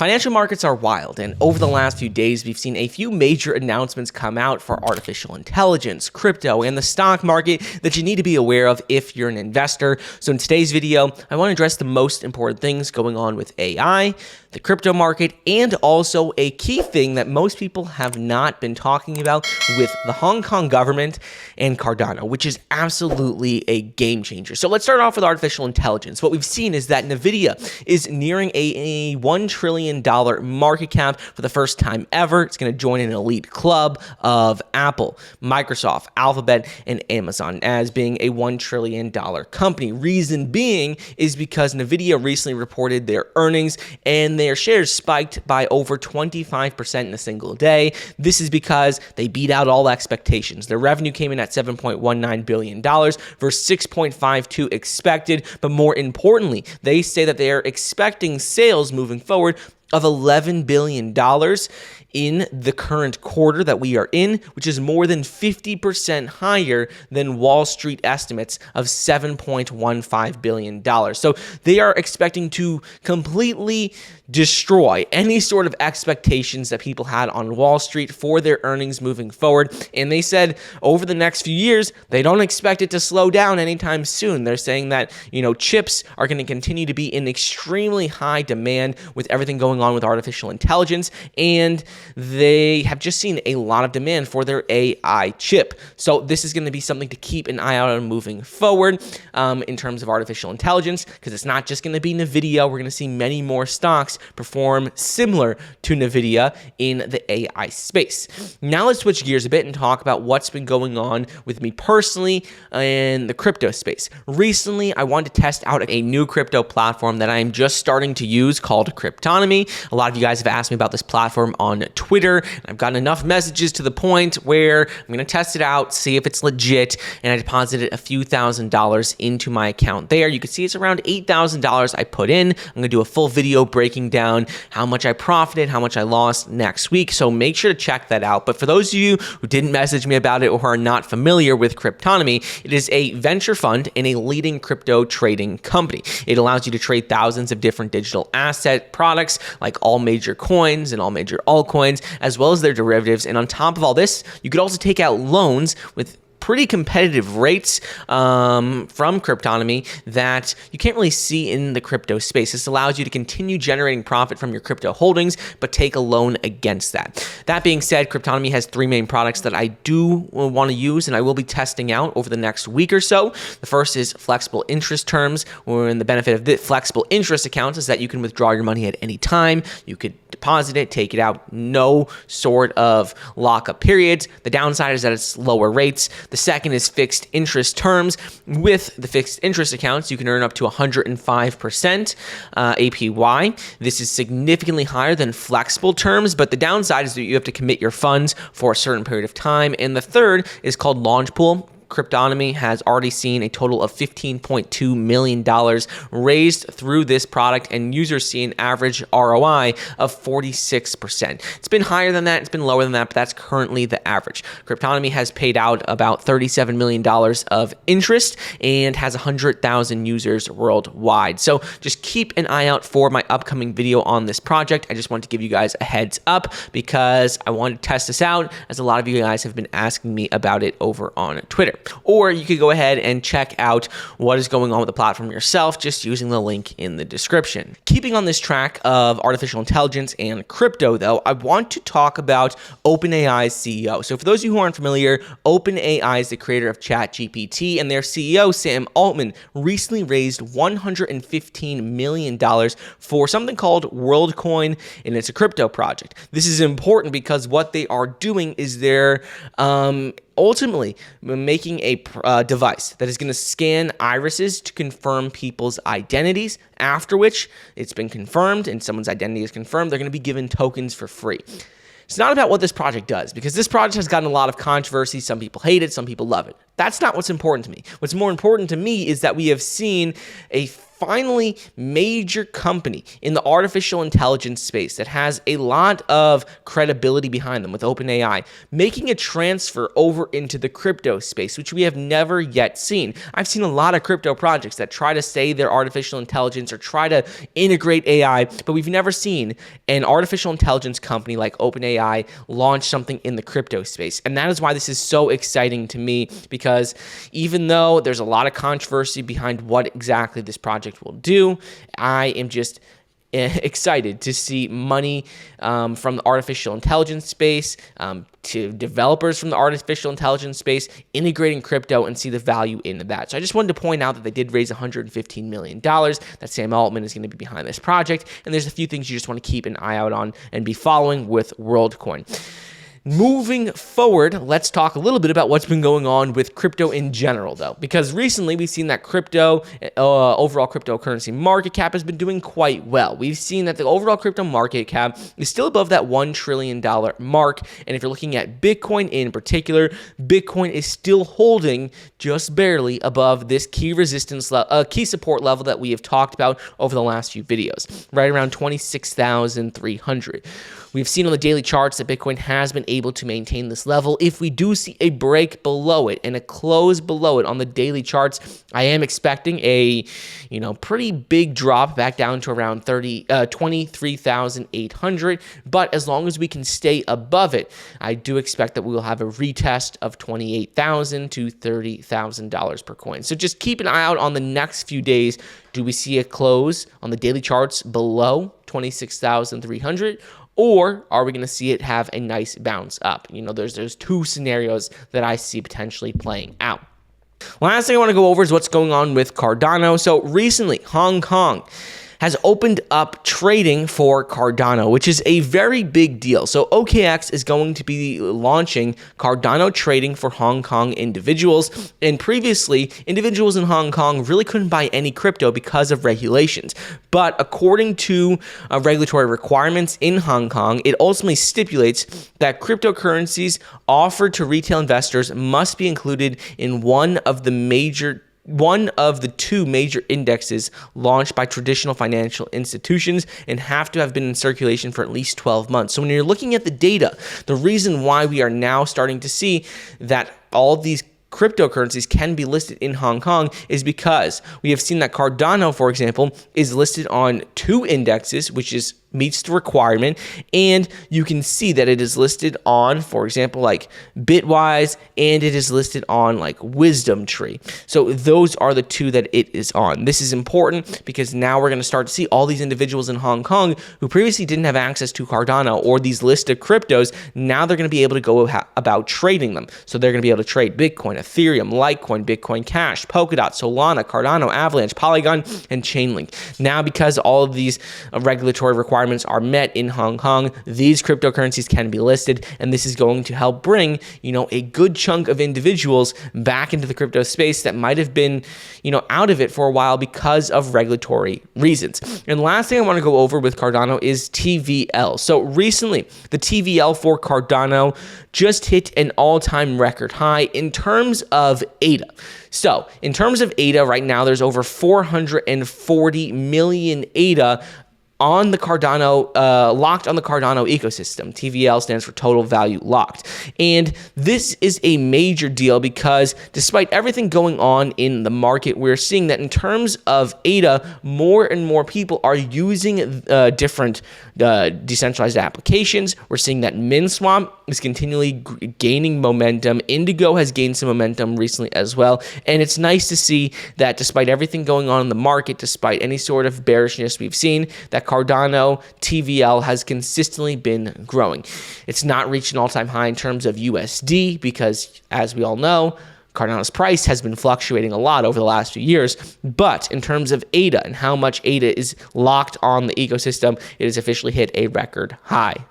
Financial markets are wild, and over the last few days, we've seen a few major announcements come out for artificial intelligence, crypto, and the stock market that you need to be aware of if you're an investor. So in today's video, I want to address the most important things going on with AI, the crypto market, and also a key thing that most people have not been talking about with the Hong Kong government and Cardano, which is absolutely a game changer. So let's start off with artificial intelligence. What we've seen is that Nvidia is nearing a $1 trillion market cap for the first time ever. It's going to join an elite club of Apple, Microsoft, Alphabet, and Amazon as being a $1 trillion company. Reason being is because Nvidia recently reported their earnings and their shares spiked by over 25% in a single day. This is because they beat out all expectations. Their revenue came in at $7.19 billion versus $6.52 expected, but more importantly, they say that they are expecting sales moving forward of $11 billion in the current quarter that we are in, which is more than 50% higher than Wall Street estimates of $7.15 billion. So they are expecting to completely destroy any sort of expectations that people had on Wall Street for their earnings moving forward. And they said over the next few years, they don't expect it to slow down anytime soon. They're saying that, chips are going to continue to be in extremely high demand with everything going on with artificial intelligence, and they have just seen a lot of demand for their AI chip. So this is going to be something to keep an eye out on moving forward in terms of artificial intelligence, because it's not just going to be Nvidia. We're going to see many more stocks perform similar to Nvidia in the AI space. Now let's switch gears a bit and talk about what's been going on with me personally in the crypto space. Recently, I wanted to test out a new crypto platform that I'm just starting to use called Cryptonomy. A lot of you guys have asked me about this platform on Twitter, and I've gotten enough messages to the point where I'm going to test it out, see if it's legit, and I deposited a few $1,000s into my account there. You can see it's around $8,000 I put in. I'm going to do a full video breaking down how much I profited, how much I lost next week, so make sure to check that out. But for those of you who didn't message me about it or are not familiar with Cryptonomy, it is a venture fund and a leading crypto trading company. It allows you to trade thousands of different digital asset products like all major coins and all major altcoins, as well as their derivatives. And on top of all this, you could also take out loans with pretty competitive rates from Cryptonomy that you can't really see in the crypto space. This allows you to continue generating profit from your crypto holdings, but take a loan against that. That being said, Cryptonomy has three main products that I do want to use and I will be testing out over the next week or so. The first is flexible interest terms, and the benefit of the flexible interest accounts is that you can withdraw your money at any time. You could deposit it, take it out, no sort of lockup periods. The downside is that it's lower rates. The second is fixed interest terms. With the fixed interest accounts, you can earn up to 105% APY. This is significantly higher than flexible terms, but the downside is that you have to commit your funds for a certain period of time. And the third is called Launch Pool. Cryptonomy has already seen a total of $15.2 million raised through this product, and users see an average ROI of 46%. It's been higher than that, it's been lower than that, but that's currently the average. Cryptonomy has paid out about $37 million of interest and has 100,000 users worldwide. So just keep an eye out for my upcoming video on this project. I just want to give you guys a heads up because I wanted to test this out, as a lot of you guys have been asking me about it over on Twitter. Or you could go ahead and check out what is going on with the platform yourself just using the link in the description. Keeping on this track of artificial intelligence and crypto, though, I want to talk about OpenAI's CEO. So for those of you who aren't familiar, OpenAI is the creator of ChatGPT, and their CEO, Sam Altman, recently raised $115 million for something called WorldCoin, and it's a crypto project. This is important because what they are doing is they're ultimately making a device that is going to scan irises to confirm people's identities, after which it's been confirmed and someone's identity is confirmed, they're going to be given tokens for free. It's not about what this project does, because this project has gotten a lot of controversy. Some people hate it, some people love it. That's not what's important to me. What's more important to me is that we have seen a finally major company in the artificial intelligence space that has a lot of credibility behind them with OpenAI making a transfer over into the crypto space, which we have never yet seen. I've seen a lot of crypto projects that try to say they're artificial intelligence or try to integrate AI, but we've never seen an artificial intelligence company like OpenAI launch something in the crypto space. And that is why this is so exciting to me, because even though there's a lot of controversy behind what exactly this project will do, I am just excited to see money from the artificial intelligence space, to developers from the artificial intelligence space, integrating crypto and see the value in that. So I just wanted to point out that they did raise $115 million, that Sam Altman is going to be behind this project, and there's a few things you just want to keep an eye out on and be following with WorldCoin. Moving forward, let's talk a little bit about what's been going on with crypto in general, though, because recently we've seen that crypto, overall cryptocurrency market cap has been doing quite well. We've seen that the overall crypto market cap is still above that $1 trillion mark, and if you're looking at Bitcoin in particular, Bitcoin is still holding just barely above this key resistance, key support level that we have talked about over the last few videos, right around 26,300. We've seen on the daily charts that Bitcoin has been able to maintain this level. If we do see a break below it and a close below it on the daily charts, I am expecting a, pretty big drop back down to around 23,800. But as long as we can stay above it, I do expect that we will have a retest of $28,000 to $30,000 per coin. So just keep an eye out on the next few days. Do we see a close on the daily charts below 26,300? Or are we going to see it have a nice bounce up? There's two scenarios that I see potentially playing out. Last thing I want to go over is what's going on with Cardano. So recently, Hong Kong has opened up trading for Cardano, which is a very big deal. So OKX is going to be launching Cardano trading for Hong Kong individuals. And previously, individuals in Hong Kong really couldn't buy any crypto because of regulations. But according to regulatory requirements in Hong Kong, it ultimately stipulates that cryptocurrencies offered to retail investors must be included in one of the two major indexes launched by traditional financial institutions and have to have been in circulation for at least 12 months. So when you're looking at the data, the reason why we are now starting to see that all of these cryptocurrencies can be listed in Hong Kong is because we have seen that Cardano, for example, is listed on two indexes, which meets the requirement, and you can see that it is listed on, for example, like Bitwise, and it is listed on like Wisdom Tree. So those are the two that it is on. This is important because now we're going to start to see all these individuals in Hong Kong who previously didn't have access to Cardano or these listed cryptos. Now they're going to be able to go about trading them. So they're going to be able to trade Bitcoin, Ethereum, Litecoin, Bitcoin Cash, Polkadot, Solana, Cardano, Avalanche, Polygon, and Chainlink. Now, because all of these regulatory requirements are met in Hong Kong, these cryptocurrencies can be listed, and this is going to help bring, a good chunk of individuals back into the crypto space that might have been, out of it for a while because of regulatory reasons. And last thing I want to go over with Cardano is TVL. So recently, the TVL for Cardano just hit an all-time record high in terms of ADA. So in terms of ADA, right now, there's over 440 million ADA on the Cardano, locked on the Cardano ecosystem. TVL stands for total value locked. And this is a major deal because despite everything going on in the market, we're seeing that in terms of ADA, more and more people are using different decentralized applications. We're seeing that MinSwap is continually gaining momentum. Indigo has gained some momentum recently as well. And it's nice to see that despite everything going on in the market, despite any sort of bearishness we've seen, that Cardano TVL has consistently been growing. It's not reached an all-time high in terms of USD because, as we all know, Cardano's price has been fluctuating a lot over the last few years, but in terms of ADA and how much ADA is locked on the ecosystem, it has officially hit a record high.